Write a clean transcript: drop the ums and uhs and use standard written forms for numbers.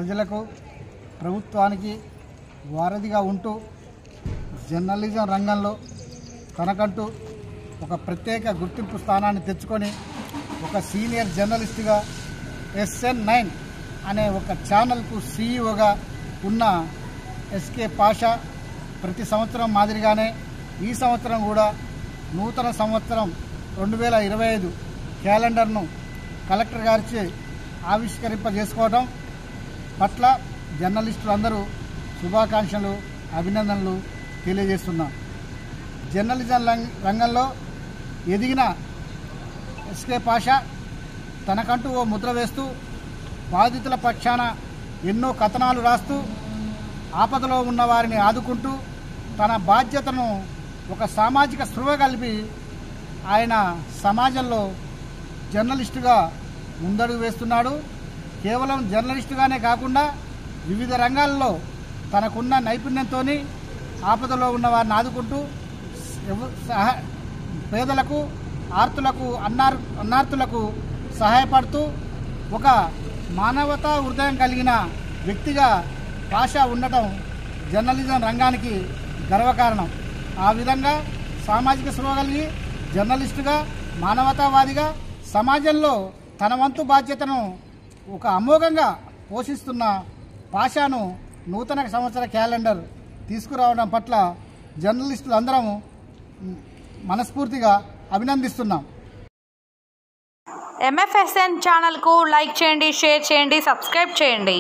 ప్రజలకు ప్రభుత్వానికి వారధిగా ఉంటూ జర్నలిజం రంగంలో తనకంటూ ఒక ప్రత్యేక గుర్తింపు స్థానాన్ని తెచ్చుకొని ఒక సీనియర్ జర్నలిస్టుగా SN9 అనే ఒక ఛానల్కు CEO గా ఉన్న SK పాషా ప్రతి సంవత్సరం మాదిరిగానే ఈ సంవత్సరం కూడా నూతన సంవత్సరం 2025 క్యాలెండర్ను కలెక్టర్ గారిచే ఆవిష్కరింపజేసుకోవడం పట్ల జర్నలిస్టులందరూ శుభాకాంక్షలు అభినందనలు తెలియజేస్తున్నాం. జర్నలిజం రంగంలో ఎదిగిన SK పాషా తనకంటూ ఓ ముద్ర వేస్తూ బాధితుల పక్షాన ఎన్నో కథనాలు రాస్తూ ఆపదలో ఉన్న వారిని ఆదుకుంటూ తన బాధ్యతను ఒక సామాజిక స్పృహ కలిపి ఆయన సమాజంలో జర్నలిస్టుగా ముందడుగు వేస్తున్నాడు. కేవలం జర్నలిస్టుగానే కాకుండా వివిధ రంగాల్లో తనకున్న నైపుణ్యంతో ఆపదలో ఉన్న వారిని ఆదుకుంటూ పేదలకు ఆర్తులకు అన్నార్తులకు సహాయపడుతూ ఒక మానవతా హృదయం కలిగిన వ్యక్తిగా పాషా ఉండటం జర్నలిజం రంగానికి గర్వకారణం. ఆ విధంగా సామాజిక స్పృహ కలిగి జర్నలిస్టుగా మానవతావాదిగా సమాజంలో తన వంతు బాధ్యతను ఒక అమోఘంగా పోషిస్తున్న పాషాను నూతన సంవత్సర క్యాలెండర్ తీసుకురావడం పట్ల జర్నలిస్టులందరం మనస్ఫూర్తిగా అభినందిస్తున్నాం. MFSN ఛానల్కు లైక్ చేయండి, షేర్ చేయండి, సబ్స్క్రైబ్ చేయండి.